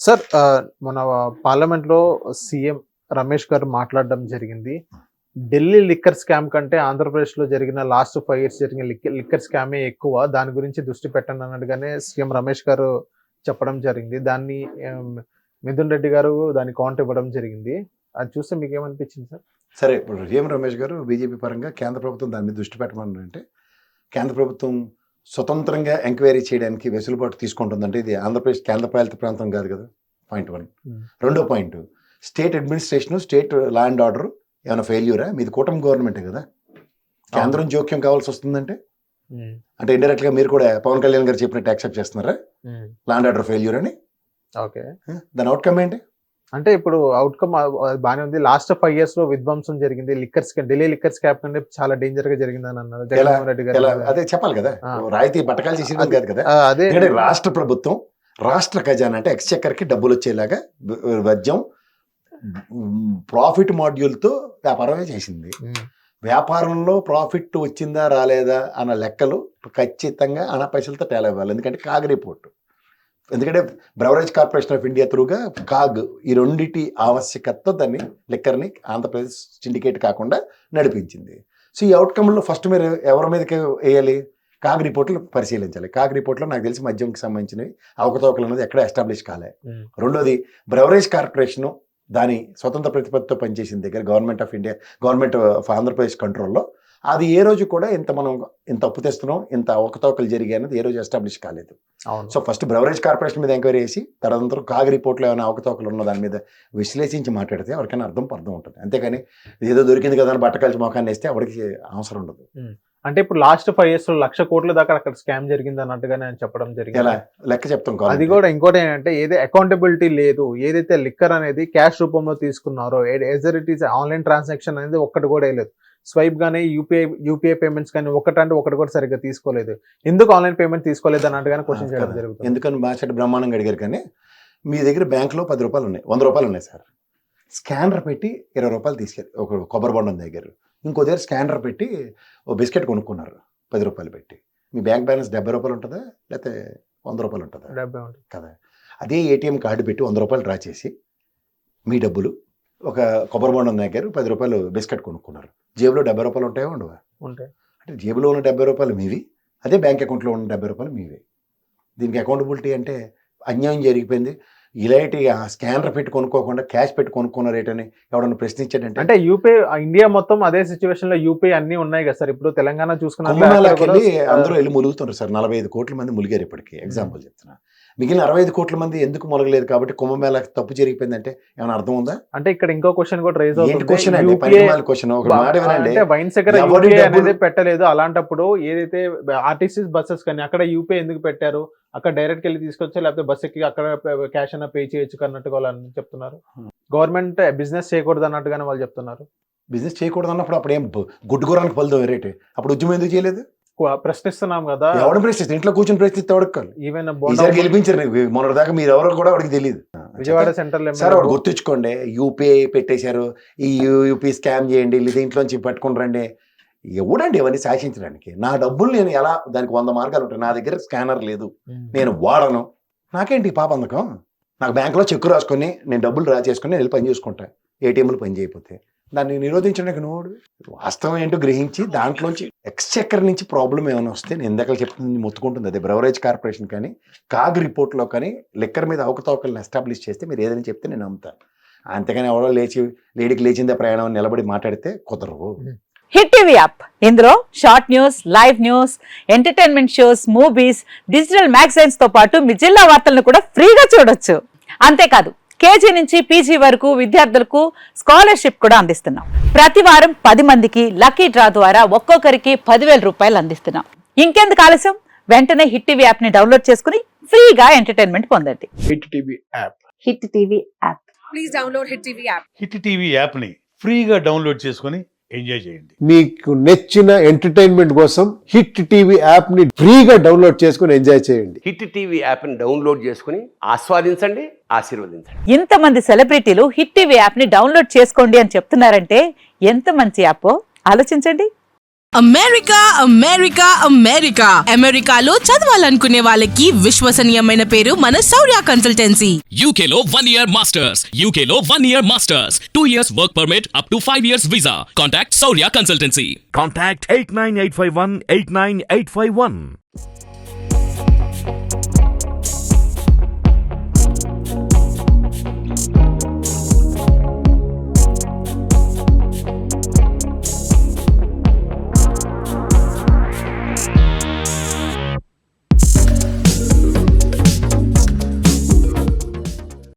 Sir మన పార్లమెంట్‌లో CM Ramesh గారు మాట్లాడడం జరిగింది. ఢిల్లీ లిక్కర్ స్కామ్ కంటే ఆంధ్రప్రదేశ్‌లో జరిగిన లాస్ట్ 5 ఇయర్స్ జరిగిన లిక్కర్ స్కామే ఎక్కువ. దాని గురించి దృష్టి పెట్టండి అన్నట్టుగానే సీఎం రమేష్ గారు చెప్పడం జరిగింది. దాన్ని మిథున్ రెడ్డి గారు దానికి కౌంటర్ ఇవ్వడం జరిగింది. అది చూస్తే మీకేమనిపించింది సార్? సరే, ఇప్పుడు సీఎం రమేష్ గారు బీజేపీ పరంగా కేంద్ర ప్రభుత్వం దాని మీద దృష్టి పెట్టమన్నారంటే, కేంద్ర ప్రభుత్వం స్వతంత్రంగా ఎంక్వైరీ చేయడానికి వెసులుబాటు తీసుకుంటుందంటే ఇది ఆంధ్రప్రదేశ్ కేంద్ర పాలిత ప్రాంతం కాదు కదా. పాయింట్ 1. రెండో point, state administration, state law and order ఏమైనా ఫెయిల్యూరా? మీది కూటమి గవర్నమెంటే కదా. కేంద్రం జోక్యం కావాల్సి వస్తుందంటే అంటే ఇండైరెక్ట్ గా మీరు కూడా పవన్ కళ్యాణ్ గారు చెప్పినట్టు యాక్సెప్ట్ చేస్తున్నారా లా అండ్ ఆర్డర్ ఫెయిల్యూర్ అని? ఓకే, దాని అవుట్కమ్ ఏంటి? అంటే ఇప్పుడు అవుట్కమ్ బానే ఉంది. లాస్ట్ 5 ఇయర్స్ లో విధ్వంసం జరిగింది. ఢిల్లీ లిక్కర్ స్కామ్ కంటే చాలా డేంజర్ గా జరిగిందని అన్నారు జగన్మోహన్ రెడ్డి గారు. అదే చెప్పాలి కదా, రాయితీ బట్టకాలు చేసేది కాదు కదా. అదే రాష్ట్ర ప్రభుత్వం రాష్ట్ర ఖజానా అంటే ఎక్స్చెక్కర్ కి డబ్బులు వచ్చేలాగా వద్యం ప్రాఫిట్ మాడ్యూల్తో వ్యాపారమే చేసింది. వ్యాపారంలో ప్రాఫిట్ వచ్చిందా రాలేదా అన్న లెక్కలు ఖచ్చితంగా అన పైసలతో తేలవ్వాలి. ఎందుకంటే కాగ్ రిపోర్ట్, ఎందుకంటే బ్రెవరేజ్ కార్పొరేషన్ ఆఫ్ ఇండియా త్రూగా కాగ్ ఈ రెండింటి ఆవశ్యకతతో దాన్ని లిక్కర్ని ఆంధ్రప్రదేశ్ సిండికేట్ కాకుండా నడిపించింది. సో ఈ అవుట్కమ్లో ఫస్ట్ మీరు ఎవరి మీదకి వేయాలి? కాగ్ రిపోర్ట్లు పరిశీలించాలి. కాగ్ రిపోర్ట్లో నాకు తెలిసి మద్యంకి సంబంధించినవి అవకతవకలు అనేది ఎక్కడ ఎస్టాబ్లిష్ కాలే. రెండోది, బ్రెవరేజ్ కార్పొరేషను దాని స్వతంత్ర ప్రతిపత్తితో పనిచేసిన దగ్గర government of India, government of Andhra Pradesh కంట్రోల్లో అది ఏ రోజు కూడా మనం ఇంత అప్పు తెస్తున్నాం, ఇంత అవకతవకలు జరిగాయి అనేది ఏ రోజు ఎస్టాబ్లిష్ కాలేదు. సో ఫస్ట్ బ్రెవరేజ్ కార్పొరేషన్ మీద ఎంక్వైరీ చేసి తర్వాత కాగ్ రిపోర్ట్లో ఏమైనా అవకతవకలు ఉన్న దాని మీద విశ్లేషించి మాట్లాడితే ఎవరికైనా అర్థం ఉంటుంది. అంతేకాని ఏదో దొరికింది కదా అని బట్టకాల్చి మొఖాన్ని వేస్తే ఎవరికి అవసరం ఉండదు. అంటే ఇప్పుడు లాస్ట్ 5 ఇయర్స్ లో 1,00,000 కోట్ల దాకా అక్కడ స్కామ్ జరిగింది అన్నట్టుగానే ఆయన చెప్పడం జరిగింది. ఎలా లెక్క చెప్తాం? అది కూడా ఇంకోటి ఏంటంటే ఏదో అకౌంటబిలిటీ లేదు. ఏదైతే లిక్కర్ అనేది క్యాష్ రూపంలో తీసుకున్నారో ఎజర్ ఇట్ ఈస్ ఆన్లైన్ ట్రాన్సాక్షన్ అనేది ఒక్కటి కూడా వేయలేదు. స్వైప్ గానీ యూపీఐ పేమెంట్స్ కానీ ఒకటి కూడా సరిగ్గా తీసుకోలేదు. ఎందుకు ఆన్లైన్ పేమెంట్ తీసుకోలేదు అన్నట్టుగానే క్వశ్చన్ చేయడం జరుగుతుంది. ఎందుకని మాట్లాడి బ్రహ్మాండంగా అడిగారు. కానీ మీ దగ్గర బ్యాంకులో 10 రూపాయలు ఉన్నాయి, 100 రూపాయలు ఉన్నాయి సార్. స్కానర్ పెట్టి 20 రూపాయలు తీసుకెళ్ళి ఒక కొబ్బరి బొండం దగ్గర, ఇంకో దగ్గర స్కానర్ పెట్టి ఓ బిస్కెట్ కొనుక్కున్నారు 10 రూపాయలు పెట్టి. మీ బ్యాంక్ బ్యాలెన్స్ 70 రూపాయలు ఉంటుందా లేకపోతే 100 రూపాయలు ఉంటుందా? 70 ఉంటుంది కదా. అదే ఏటీఎం కార్డు పెట్టి 100 రూపాయలు డ్రా చేసి మీ డబ్బులు ఒక కొబ్బరి బొండం దగ్గర 10 రూపాయలు బిస్కెట్ కొనుక్కున్నారు. జేబులో 70 రూపాయలు ఉంటాయో ఉండవా? ఉంటాయి. అంటే జేబులో ఉన్న 70 రూపాయలు మీవి, అదే బ్యాంక్ అకౌంట్లో ఉన్న 70 రూపాయలు మీవి. దీనికి అకౌంటబిలిటీ అంటే అన్యాయం జరిగిపోయింది. ఇలాంటి స్కానర్ పెట్టి కొనుక్కోకుండా క్యాష్ పెట్టి కొనుక్కున్న రేట్ అని ఎవడన్నా ప్రశ్నించాడంటే, అంటే యూపీఐ ఇండియా మొత్తం అదే సిచ్యువేషన్ లో యూపీఐ అన్ని ఉన్నాయి కదా సార్. ఇప్పుడు తెలంగాణ చూసుకున్నా అందరూ వెళ్ళి ములుగుతున్నారు సార్. 45 కోట్ల మంది ములిగారు ఇప్పటికి. ఎగ్జాంపుల్ చెప్తున్నా. మిగిలిన 65 కోట్ల మంది ఎందుకు ములగలేదు? కాబట్టి కుంభమేళ తప్పు జరిగిపోయిందంటే ఏమైనా అర్థం ఉందా? అంటే ఇక్కడ ఇంకో క్వశ్చన్ కూడా రైజ్ అవుతుంది. పెట్టలేదు. అలాంటప్పుడు ఏదైతే ఆర్టీసీ బస్సెస్ కానీ అక్కడ యూపీఐ ఎందుకు పెట్టారు? అక్కడ డైరెక్ట్ వెళ్ళి తీసుకొచ్చా లేకపోతే బస్ ఎక్కి అక్కడ క్యాష్ అన్న పే చేయొచ్చు అన్నట్టుగా వాళ్ళు చెప్తున్నారు. గవర్నమెంట్ బిజినెస్ చేయకూడదు అన్నట్టుగానే వాళ్ళు చెప్తున్నారు. బిజినెస్ చేయకూడదు అన్నప్పుడు అప్పుడు ఏం గుడ్డుగురానికి ఫలితం రేట్? అప్పుడు ఉద్యమం ఎందుకు చేయలేదు? ప్రశ్నిస్తున్నాం కదా. ఎవరు ప్రశ్నిస్తే ఇంట్లో కూర్చొని ప్రశ్నిస్తే అడగాలి. ఈవెన్ గెలిపించారు మొన్నటి దాకా. మీరు ఎవరో కూడా వాడికి తెలియదు. విజయవాడ సెంట్రల్ సార్ వాడు గుర్తుంచుకోండి, యూపీఐ పెట్టేశారు, ఈ యూపీ స్కామ్ చేయండి, దీంట్లోంచి పట్టుకుని రండి. ఎవడండి ఇవన్నీ శాసించడానికి? నా డబ్బులు నేను ఎలా, దానికి 100 మార్గాలు ఉంటాయి. నా దగ్గర స్కానర్ లేదు, నేను వాడను, నాకేంటి పాపందకం? నాకు బ్యాంకులో చెక్కు రాసుకొని నేను డబ్బులు డ్రా చేసుకుని వెళ్ళి పని చేసుకుంటా. ఏటీఎంలు పని చేయకపోతే దాన్ని నిరోధించడానికి నోడు. వాస్తవం ఏంటో గ్రహించి దాంట్లోంచి ఎక్స్చెక్కర్ నుంచి ప్రాబ్లం ఏమైనా వస్తే నేను ఇందాక చెప్తుంది మొత్తుకుంటుంది. అదే బ్రెవరేజ్ కార్పొరేషన్ కానీ కాగ్ రిపోర్ట్లో కానీ లిక్కర్ మీద అవకతవకలను ఎస్టాబ్లిష్ చేస్తే మీరు ఏదైనా చెప్తే నేను నమ్ముతాను. అంతేగాని ఎవరో లేడీకి లేచిందే ప్రయాణం నిలబడి మాట్లాడితే కుదరవు. హిట్ టీవీ యాప్, ఇందులో short news, live news, entertainment shows, movies, digital magazines తో పాటు మీ జిల్లా వార్తలను కూడా ఫ్రీగా చూడొచ్చు. అంతేకాదు కేజీ నుంచి పీజీ వరకు విద్యార్థులకు స్కాలర్షిప్ కూడా అందిస్తున్నాం. ప్రతి వారం 10 మందికి లక్కీ డ్రా ద్వారా ఒక్కొక్కరికి 10,000 రూపాయలు అందిస్తున్నాం. ఇంకెందుకు ఆలస్యం? వెంటనే హిట్ టీవీ యాప్ ని డౌన్లోడ్ చేసుకుని ఫ్రీగా ఎంటర్టైన్మెంట్ పొందండి. Hit TV app. Hit TV app. Please download hit TV app. Hit TV app ని ఫ్రీగా డౌన్లోడ్ చేసుకుని ఎంజాయ్ చేయండి. మీకు నచ్చిన ఎంటర్టైన్మెంట్ కోసం హిట్ టీవీ యాప్ ని ఫ్రీగా డౌన్లోడ్ చేసుకుని ఎంజాయ్ చేయండి. హిట్ టీవీ యాప్ ని డౌన్లోడ్ చేసుకుని ఆస్వాదించండి, ఆశీర్వదించండి. ఇంతమంది సెలబ్రిటీలు హిట్ టీవీ యాప్ ని డౌన్లోడ్ చేసుకోండి అని చెప్తున్నారంటే ఎంత మంచి యాప్ ఆలోచించండి. అమెరికా అమెరికా అమెరికా అమెరికాలో చదవాలనుకునే వాళ్ళకి విశ్వసనీయమైన పేరు మన శౌర్య కన్సల్టెన్సీ. UK లో 1 year masters. UK లో 1 year masters. 2 years work permit up to 5 years visa. Contact Saurya Consultancy. Contact 89851 89851.